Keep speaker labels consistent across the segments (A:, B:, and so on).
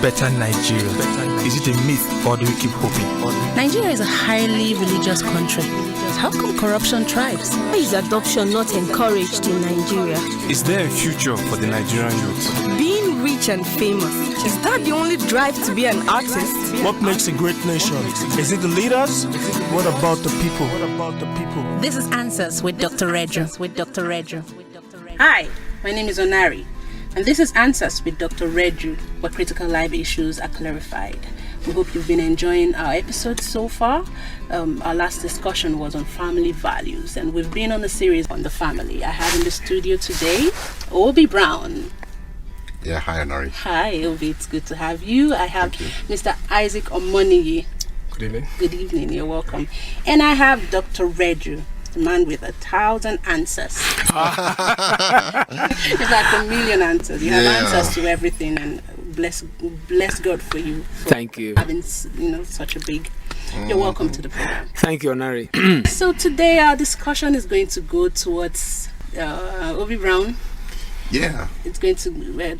A: better Nigeria? Is it a myth or do we keep hoping?
B: Nigeria is a highly religious country. How come corruption thrives?
C: Why is adoption not encouraged in Nigeria?
A: Is there a future for the Nigerian youth?
C: Being rich and famous, is that the only drive to be an artist?
D: What makes a great nation? Is it the leaders? What about the people?
B: This is Answers with Dr. Reju. Hi, my name is Onari, and this is Answers with Dr. Reju, where critical life issues are clarified. We hope you've been enjoying our episodes so far. Our last discussion was on family values, and we've been on a series on the family. I have in the studio today Obi Brown.
E: Yeah, hi, Onari.
B: Hi, Obi. It's good to have you. I have Mr. Isaac Omoniyi.
A: Good evening.
B: Good evening. You're welcome. And I have Dr. Reju, the man with 1,000 answers. It's like a million answers. You have answers to everything, and bless God for you. For
F: Thank you.
B: Having such a big. You're welcome to the program.
F: Thank you, Onari.
B: So today our discussion is going to go towards Obi Brown.
E: Yeah.
B: It's going to we're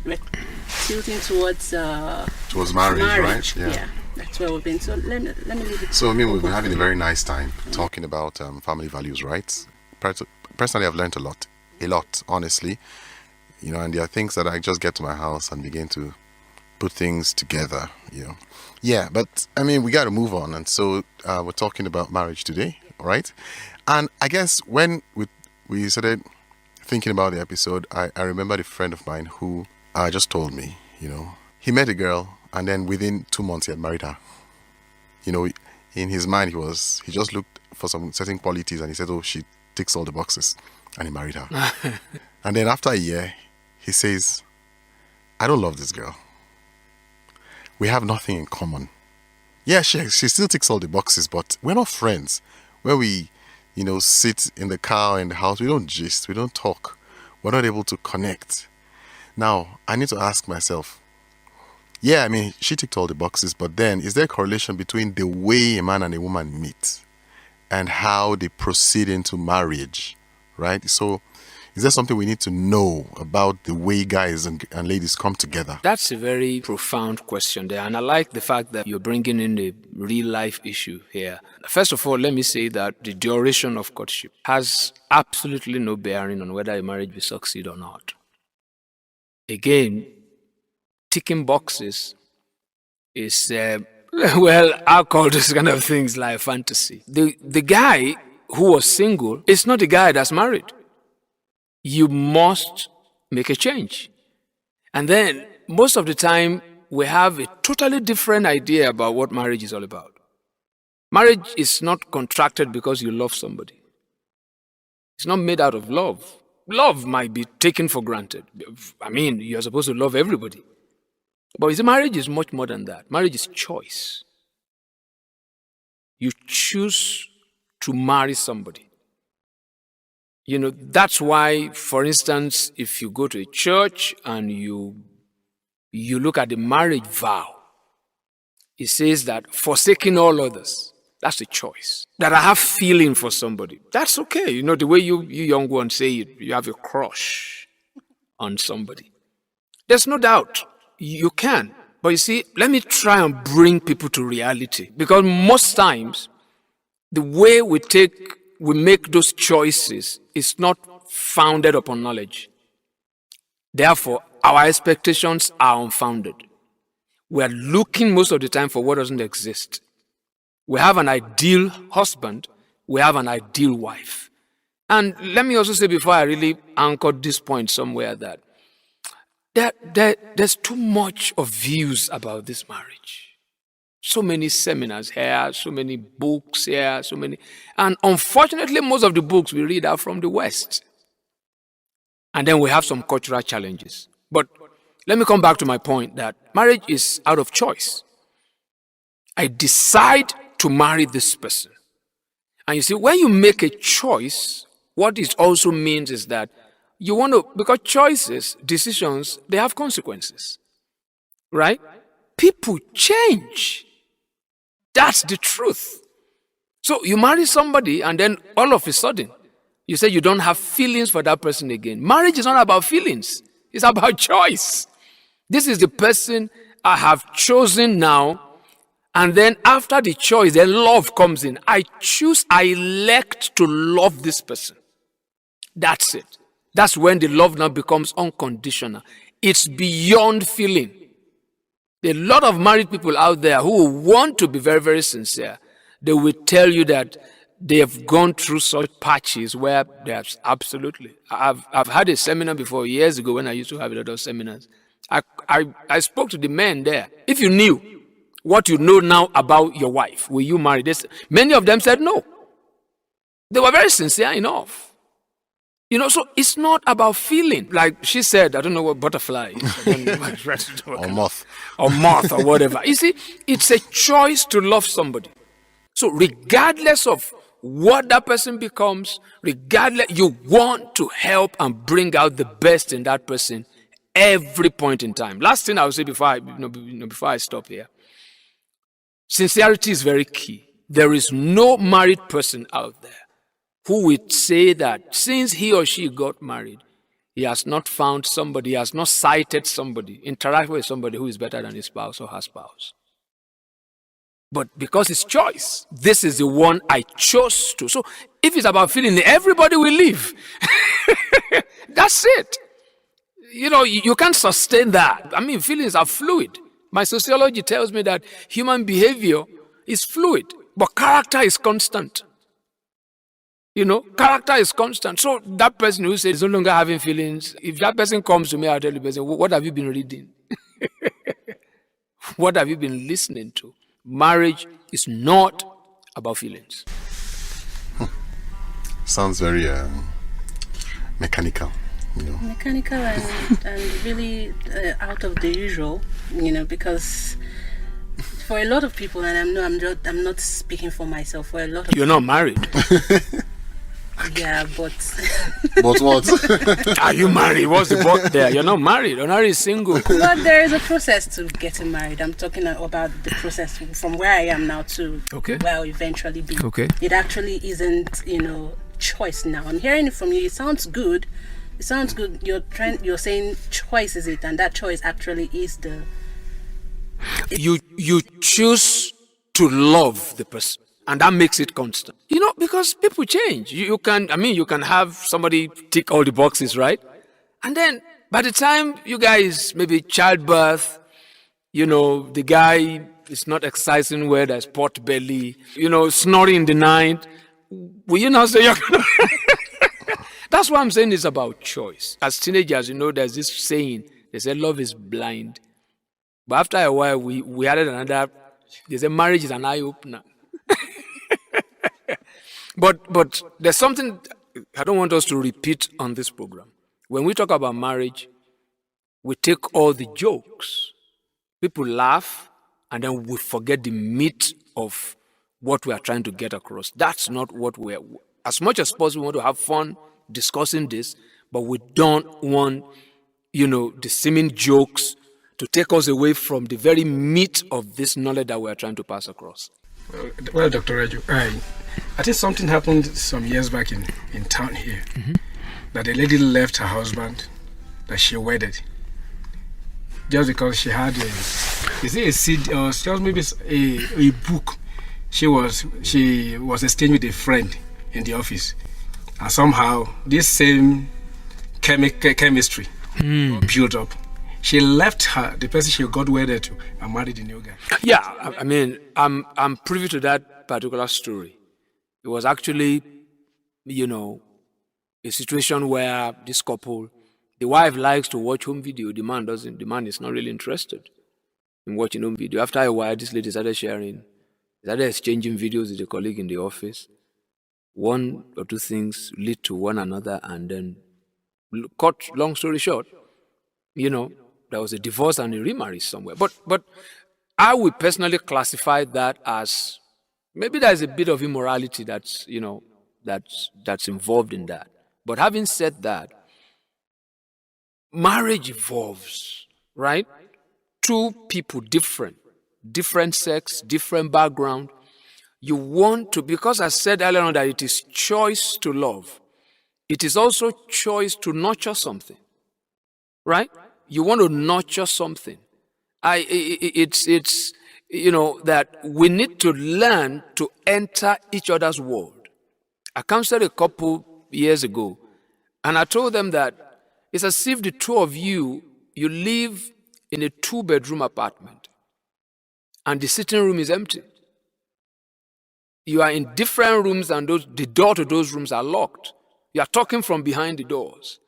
B: tilting towards
E: marriage, right?
B: Yeah. That's where we've been. So let me leave it.
E: So, we've been having a very nice time talking about family values, right? Personally, I've learned a lot, honestly. And there are things that I just get to my house and begin to put things together, Yeah, but, we got to move on. And so we're talking about marriage today, right? And I guess when we started thinking about the episode, I remembered a friend of mine who just told me, he met a girl and then within 2 months he had married her. In his mind he just looked for some certain qualities and he said, oh, she ticks all the boxes, and he married her. And then after a year, he says, I don't love this girl. We have nothing in common. Yeah, she still ticks all the boxes, but we're not friends. Where we sit in the car, in the house, we don't gist, we don't talk. We're not able to connect. Now, I need to ask myself, she ticked all the boxes, but then is there a correlation between the way a man and a woman meet and how they proceed into marriage, right? So, is there something we need to know about the way guys and ladies come together?
F: That's a very profound question there, and I like the fact that you're bringing in a real-life issue here. First of all, let me say that the duration of courtship has absolutely no bearing on whether a marriage will succeed or not. Again, ticking boxes is, I'll call this kind of things like fantasy. The guy who was single is not the guy that's married. You must make a change. And then, most of the time, we have a totally different idea about what marriage is all about. Marriage is not contracted because you love somebody. It's not made out of love. Love might be taken for granted. You're supposed to love everybody. But marriage is much more than that. Marriage is choice. You choose to marry somebody. That's why, for instance, if you go to a church and you look at the marriage vow, it says that forsaking all others, that's a choice. That I have feeling for somebody. That's okay. The way you young ones say it, you have a crush on somebody. There's no doubt. You can. But you see, let me try and bring people to reality. Because most times, the way we make those choices is not founded upon knowledge. Therefore, our expectations are unfounded. We are looking most of the time for what doesn't exist. We have an ideal husband, we have an ideal wife. And let me also say, before I really anchor this point somewhere, that there's too much of views about this marriage. So many seminars here, so many books here, and unfortunately, most of the books we read are from the West. And then we have some cultural challenges. But let me come back to my point that marriage is out of choice. I decide to marry this person. And you see, when you make a choice, what it also means is that you want to, because choices, decisions, they have consequences. Right? People change. That's the truth. So you marry somebody and then all of a sudden, you say you don't have feelings for that person again. Marriage is not about feelings. It's about choice. This is the person I have chosen now. And then after the choice, then love comes in. I elect to love this person. That's it. That's when the love now becomes unconditional. It's beyond feeling. There are a lot of married people out there who want to be very, very sincere. They will tell you that they have gone through such patches where there's absolutely. I've had a seminar before years ago when I used to have a lot of seminars. I spoke to the men there. If you knew what you know now about your wife, will you marry this? Many of them said no. They were very sincere enough. So it's not about feeling. Like she said, I don't know what butterfly is. I don't know
E: Or moth.
F: Or moth or whatever. You see, it's a choice to love somebody. So regardless of what that person becomes, regardless, you want to help and bring out the best in that person every point in time. Last thing I will say before I stop here. Sincerity is very key. There is no married person out there who would say that since he or she got married, he has not found somebody, he has not sighted somebody, interact with somebody who is better than his spouse or her spouse. But because it's choice, this is the one I chose to. So if it's about feeling, everybody will leave. That's it. You can't sustain that. I mean, feelings are fluid. My sociology tells me that human behavior is fluid, but character is constant. Character is constant. So that person who says no longer having feelings, if that person comes to me, I'll tell the person, what have you been reading? What have you been listening to? Marriage is not about feelings.
E: Sounds very mechanical.
B: Mechanical and really out of the usual, because for a lot of people, and I'm not speaking for myself. For a lot of
F: you're not married.
B: Yeah, but
E: But what?
F: Are you married? What's the but there? You're not married. You're not single.
B: But there is a process to getting married. I'm talking about the process from where I am now to where I'll eventually be.
F: Okay.
B: It actually isn't, choice now. I'm hearing it from you. It sounds good. You're saying choice is it, and that choice actually is the.
F: You choose to love the person, and that makes it constant. Because people change. You can have somebody tick all the boxes, right? And then by the time you guys maybe childbirth, the guy is not exercising well, there's pot belly, snoring in the night. Will you now say you're gonna? That's what I'm saying is about choice. As teenagers, there's this saying, they say love is blind. But after a while, we added another, they say marriage is an eye-opener. But there's something I don't want us to repeat on this program. When we talk about marriage, we take all the jokes. People laugh, and then we forget the meat of what we are trying to get across. That's not what we're... As much as possible, we want to have fun discussing this, but we don't want, the seeming jokes to take us away from the very meat of this knowledge that we are trying to pass across.
D: Well, Dr. Reju, I think something happened some years back in town here. Mm-hmm. That a lady left her husband that she wedded just because she had a seed or just maybe a book. She was exchanging with a friend in the office, and somehow this same chemistry built up. She left the person she got wedded to and married a new guy.
F: Yeah, I mean, I'm privy to that particular story. It was actually, a situation where this couple, the wife likes to watch home video, the man doesn't. The man is not really interested in watching home video. After a while, this lady started exchanging videos with a colleague in the office. One or two things lead to one another, and then, cut long story short, there was a divorce and a remarriage somewhere. But I would personally classify that as maybe there's a bit of immorality that's involved in that. But having said that, marriage evolves, right? Two people, different sex, different background. You want to, because I said earlier on that it is choice to love. It is also choice to nurture something, right? You want to nurture something. It's that we need to learn to enter each other's world. I counseled a couple years ago, and I told them that it's as if the two of you live in a 2-bedroom apartment, and the sitting room is empty. You are in different rooms, and the door to those rooms are locked. You are talking from behind the doors.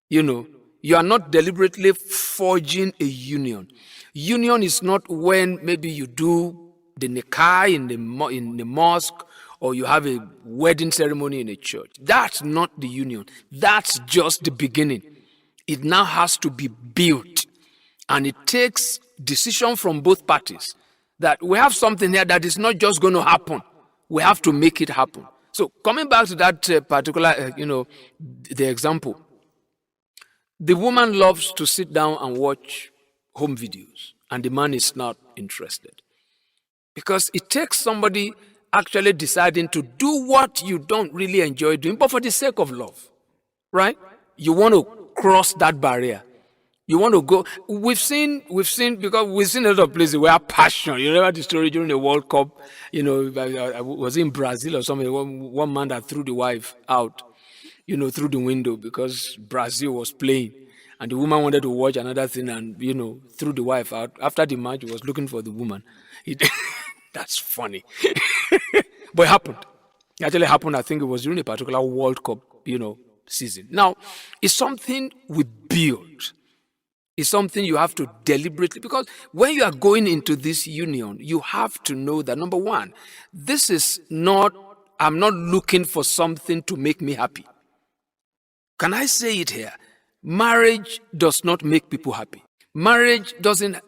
F: You are not deliberately forging a union. Union is not when maybe you do the nikah in the mosque, or you have a wedding ceremony in a church. That's not the union. That's just the beginning. It now has to be built. And it takes decision from both parties that we have something here that is not just going to happen. We have to make it happen. So coming back to that particular, the example, the woman loves to sit down and watch home videos, and the man is not interested. Because it takes somebody actually deciding to do what you don't really enjoy doing, but for the sake of love, right? You want to cross that barrier. You want to go. We've seen because we've seen a lot of places where passion. You remember the story during the World Cup? I was in Brazil or something. One man that threw the wife out, through the window because Brazil was playing, and the woman wanted to watch another thing, and threw the wife out. After the match, he was looking for the woman. That's funny, but it happened. It actually happened. I think it was during a particular World Cup, season. Now, it's something we build. It's something you have to deliberately, because when you are going into this union, you have to know that, number one, I'm not looking for something to make me happy. Can I say it here? Marriage does not make people happy. Marriage doesn't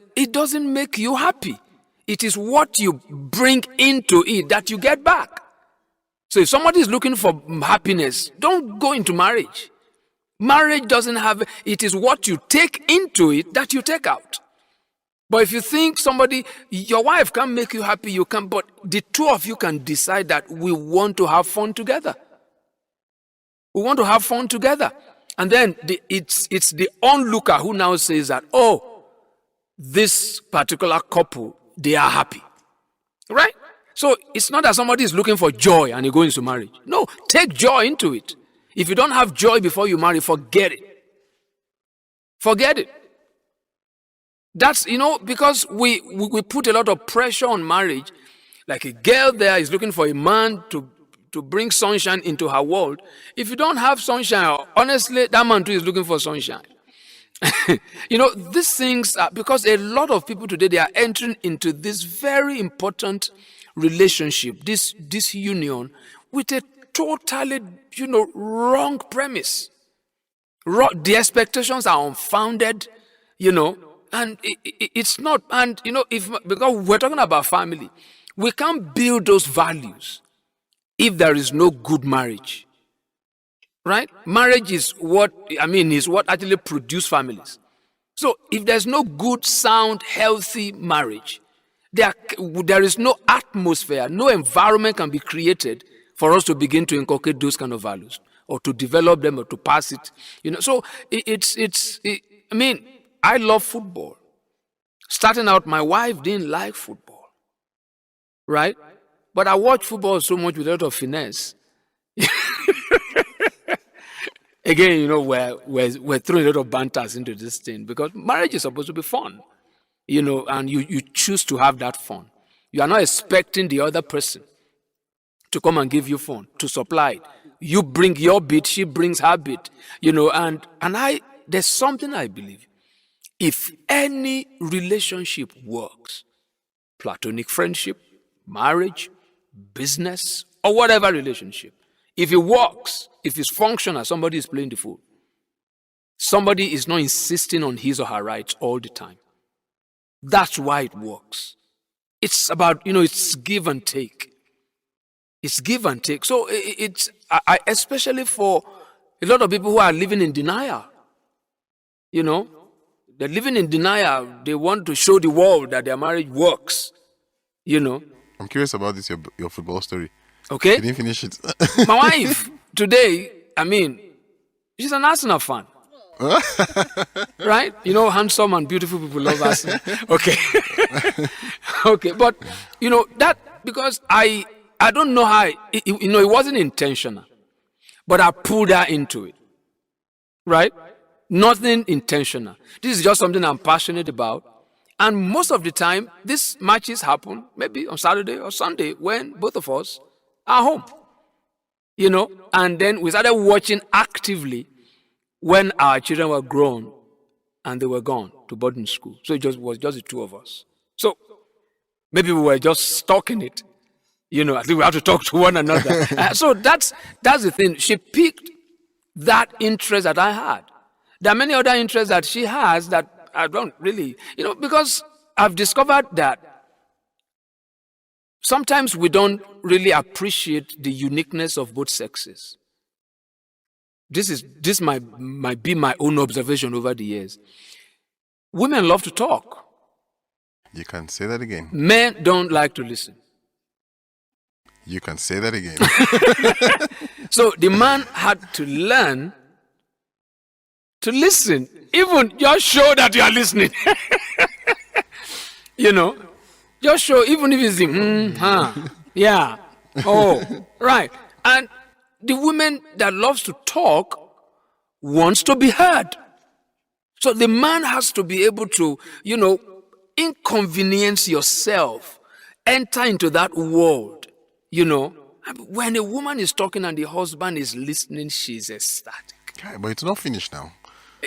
F: make you happy. It is what you bring into it that you get back. So if somebody is looking for happiness, don't go into marriage. Marriage doesn't have, it is what you take into it that you take out. But if you think your wife can't make you happy, you can, but the two of you can decide that we want to have fun together. We want to have fun together. And then it's the onlooker who now says that, this particular couple, they are happy. Right? So it's not that somebody is looking for joy and you go into marriage. No, take joy into it. If you don't have joy before you marry, forget it. Forget it. That's, because we put a lot of pressure on marriage. Like a girl there is looking for a man to bring sunshine into her world. If you don't have sunshine, honestly, that man too is looking for sunshine. These things are, because a lot of people today, they are entering into this very important relationship, this union, with a totally, wrong premise. The expectations are unfounded, and it's not. And, because we're talking about family, we can't build those values if there is no good marriage. Right? Marriage is what actually produces families. So if there's no good, sound, healthy marriage, there is no atmosphere, no environment can be created for us to begin to inculcate those kind of values or to develop them or to pass it. So I love football. Starting out, my wife didn't like football. Right? But I watch football so much with a lot of finesse. Again, we're throwing a lot of banters into this thing because marriage is supposed to be fun, and you choose to have that fun. You are not expecting the other person to come and give you fun, to supply it. You bring your bit, she brings her bit, and there's something I believe. If any relationship works, platonic friendship, marriage, business, or whatever relationship, if it works, if it's functional, somebody is playing the fool. Somebody is not insisting on his or her rights all the time. That's why it works. It's about, it's give and take. It's give and take. So I especially for a lot of people who are living in denial. They're living in denial. They want to show the world that their marriage works.
E: I'm curious about this, your football story.
F: Okay.
E: You didn't finish it.
F: My wife, today, she's an Arsenal fan. Right? You know, handsome and beautiful people love Arsenal. Okay. Okay. But, you know, that, because I don't know how, you know, it wasn't intentional, but I pulled her into it. Right? Nothing intentional. This is just something I'm passionate about. And most of the time, these matches happen maybe on Saturday or Sunday when both of us are home. You know, and then we started watching actively when our children were grown and they were gone to boarding school. So it was just the two of us. So maybe we were just stuck in it. You know, I think we have to talk to one another. So that's the thing. She picked that interest that I had. There are many other interests that she has that I don't really, you know, because I've discovered that sometimes we don't really appreciate the uniqueness of both sexes. This might be my own observation over the years. Women love to talk.
E: You can say that again.
F: Men don't like to listen.
E: You can say that again.
F: So the man had to learn to listen. Even just show that you are listening. You know, just show, even if it's yeah, oh, right. And the woman that loves to talk wants to be heard. So the man has to be able to, you know, inconvenience yourself, enter into that world, you know. When a woman is talking and the husband is listening, she's ecstatic.
E: Okay, but it's not finished now.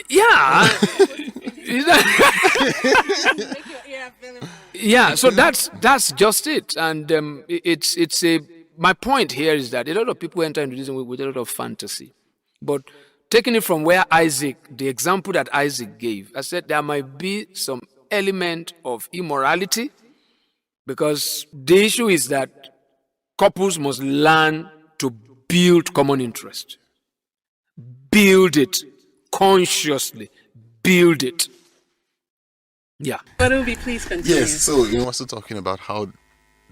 F: Yeah. Yeah, so that's just it. And it's my point here is that a lot of people enter into this with a lot of fantasy. But taking it from where the example that Isaac gave, I said there might be some element of immorality, because the issue is that couples must learn to build common interest. Build it consciously. Build it. Yeah.
B: But it will be, please continue.
E: Yes, so you know, we're still talking about how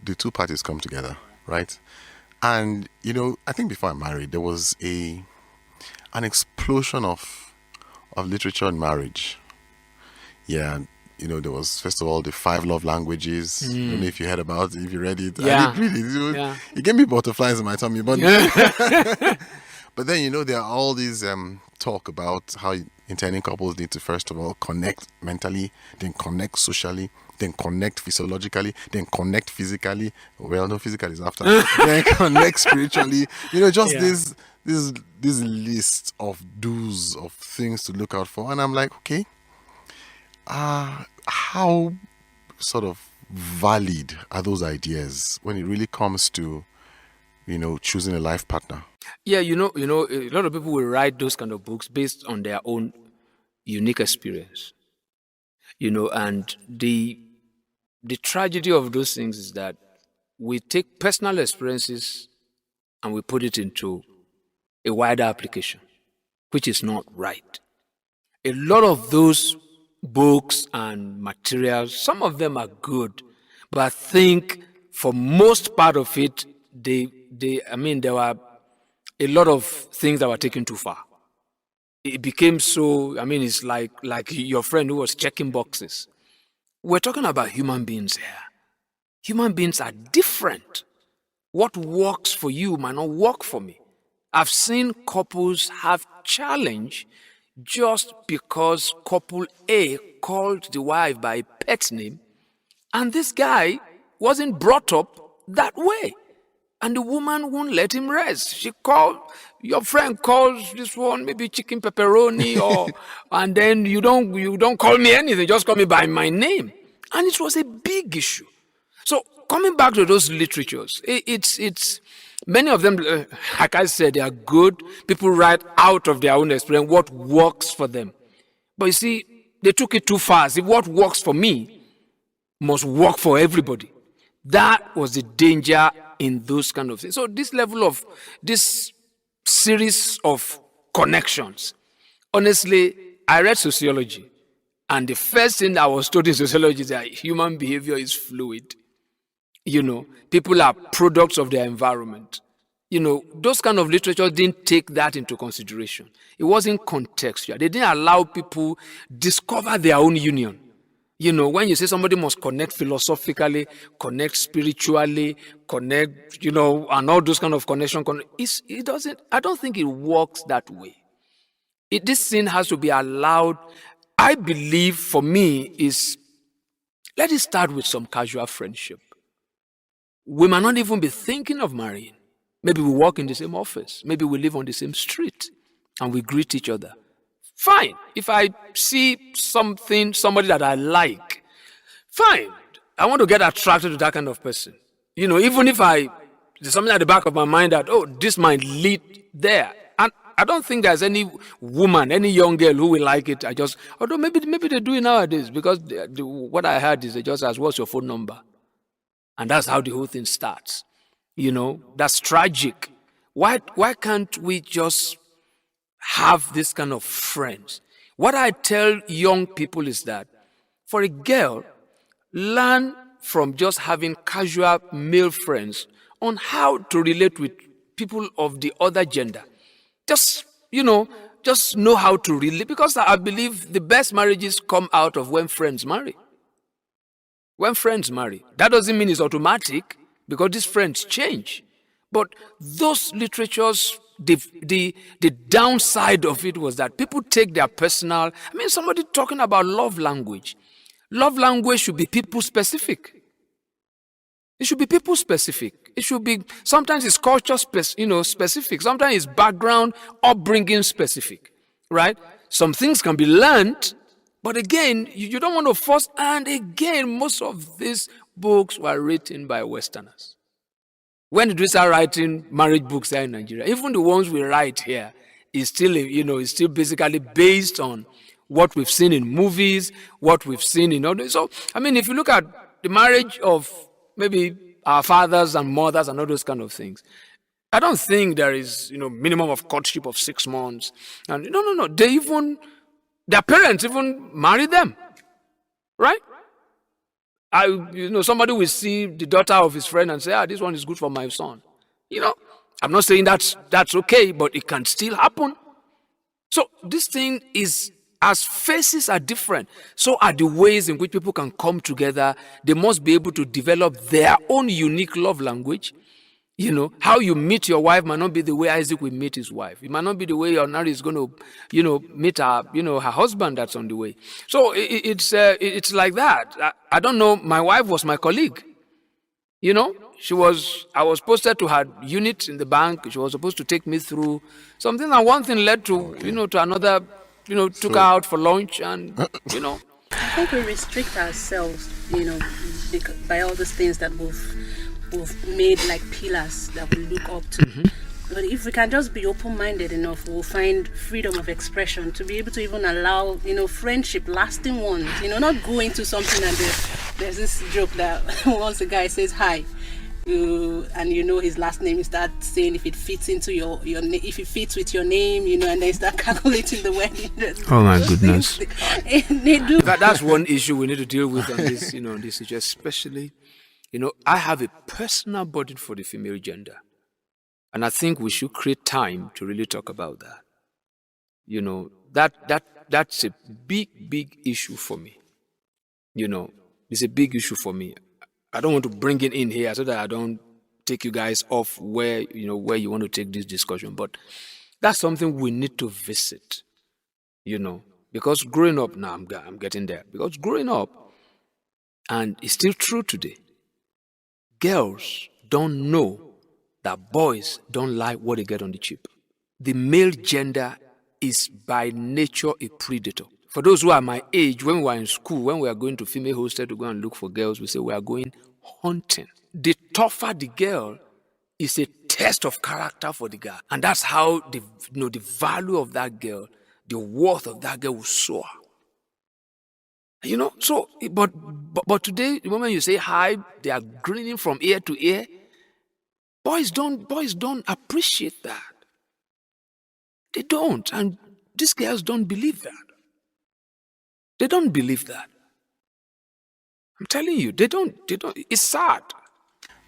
E: the two parties come together, right? And you know, I think before I married, there was an explosion of literature on marriage. Yeah, you know, there was first of all the 5 love languages. I don't know if you heard about it, if you read it.
F: Yeah.
E: I did read it. It gave me butterflies in my tummy, but but then you know there are all these talk about how intending couples need to first of all connect mentally, then connect socially, then connect physiologically, then connect physically. Well, no, physical is after. Then connect spiritually. You know, just this list of do's, of things to look out for. And I'm like, okay, how sort of valid are those ideas when it really comes to, you know, choosing a life partner?
F: Yeah, you know, a lot of people will write those kind of books based on their own unique experience. You know, and the tragedy of those things is that we take personal experiences and we put it into a wider application, which is not right. A lot of those books and materials, some of them are good, but I think for most part of it, there were a lot of things that were taken too far. It became so, it's like your friend who was checking boxes. We're talking about human beings here. Human beings are different. What works for you might not work for me. I've seen couples have challenge just because couple A called the wife by a pet name, and this guy wasn't brought up that way. And the woman won't let him rest. Your friend calls this one maybe chicken pepperoni, and then you don't call me anything, just call me by my name. And it was a big issue. So coming back to those literatures, it's many of them, like I said, they are good. People write out of their own experience what works for them. But you see, they took it too far. See, what works for me must work for everybody. That was the danger in those kind of things. So this series of connections, honestly, I read sociology, and the first thing I was told in sociology is that human behavior is fluid. You know, people are products of their environment. those kind of literature didn't take that into consideration. It wasn't contextual. They didn't allow people discover their own union. When you say somebody must connect philosophically, connect spiritually, connect, and all those kind of connection, it doesn't, I don't think it works that way. This thing has to be allowed. I believe for me let it start with some casual friendship. We might not even be thinking of marrying. Maybe we work in the same office. Maybe we live on the same street and we greet each other. Fine. If I see somebody that I like, fine. I want to get attracted to that kind of person. Even if there's something at the back of my mind that, this might lead there. And I don't think there's any woman, any young girl who will like it. Although maybe they do it nowadays, because what I heard is they just ask, what's your phone number? And that's how the whole thing starts. That's tragic. Why can't we just have this kind of friends? What I tell young people is that for a girl, learn from just having casual male friends on how to relate with people of the other gender. Just know how to relate, because I believe the best marriages come out of when friends marry. When friends marry. That doesn't mean it's automatic, because these friends change. But those literatures, the downside of it was that people take their personal, somebody talking about love language. Love language should be people specific. It should be people specific. It should be, sometimes it's culture specific. Sometimes it's background, upbringing specific, right? Some things can be learned, but again, you don't want to force. And again, most of these books were written by Westerners. When did we start writing marriage books here in Nigeria? Even the ones we write here is still, is still basically based on what we've seen in movies, what we've seen in other. So, if you look at the marriage of maybe our fathers and mothers and all those kind of things, I don't think there is, minimum of courtship of 6 months. And no. Their parents even marry them, right? Somebody will see the daughter of his friend and say, this one is good for my son. I'm not saying that's okay, but it can still happen. So this thing is, as faces are different, so are the ways in which people can come together. They must be able to develop their own unique love language. How you meet your wife might not be the way Isaac will meet his wife. It might not be the way Onari is going to, meet her, her husband that's on the way. So it's like that. I don't know. My wife was my colleague. I was posted to her unit in the bank. She was supposed to take me through something, and one thing led to, to another, took her out for lunch, and,
B: I think we restrict ourselves, by all these things that we've made like pillars that we look up to. Mm-hmm. But if we can just be open-minded enough, we'll find freedom of expression to be able to even allow, friendship, lasting ones, not go into something. And there's this joke that once a guy says hi, and his last name, you start saying if it fits into your name, if it fits with your name, and then start calculating the wedding dress.
A: Oh my goodness.
B: They do.
F: That's one issue we need to deal with on this, on this issue, especially. I have a personal burden for the female gender. And I think we should create time to really talk about that. That's a big issue for me. It's a big issue for me. I don't want to bring it in here so that I don't take you guys off where you want to take this discussion. But that's something we need to visit, because growing up, now I'm getting there. Because growing up, and it's still true today, girls don't know that boys don't like what they get on the cheap. The male gender is by nature a predator. For those who are my age, when we were in school, when we are going to female hostel to go and look for girls, we say we are going hunting. The tougher the girl is a test of character for the guy. And that's how the value of that girl, the worth of that girl will soar. So, but today, the moment you say hi, they are grinning from ear to ear. Boys don't appreciate that. They don't. And these girls don't believe that. They don't believe that. I'm telling you, they don't. It's sad.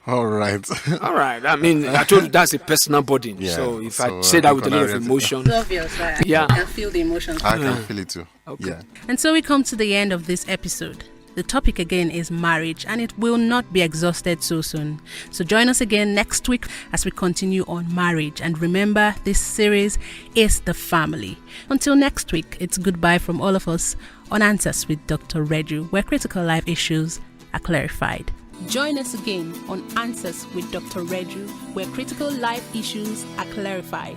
E: All right.
F: All right. I mean, I told you that's a personal burden.
E: Yeah,
F: So if
E: so,
F: I say that with a lot of
E: Honorary-
F: emotion,
B: It's obvious, right?
F: Yeah.
B: I can feel the emotions.
E: I can feel it too.
F: Okay.
E: Yeah.
B: And so we come to the end of this episode. The topic again is marriage, and it will not be exhausted so soon. So join us again next week as we continue on marriage. And remember, this series is the family. Until next week, it's goodbye from all of us on Answers with Dr. Reju, where critical life issues are clarified. Join us again on Answers with Dr. Reju, where critical life issues are clarified.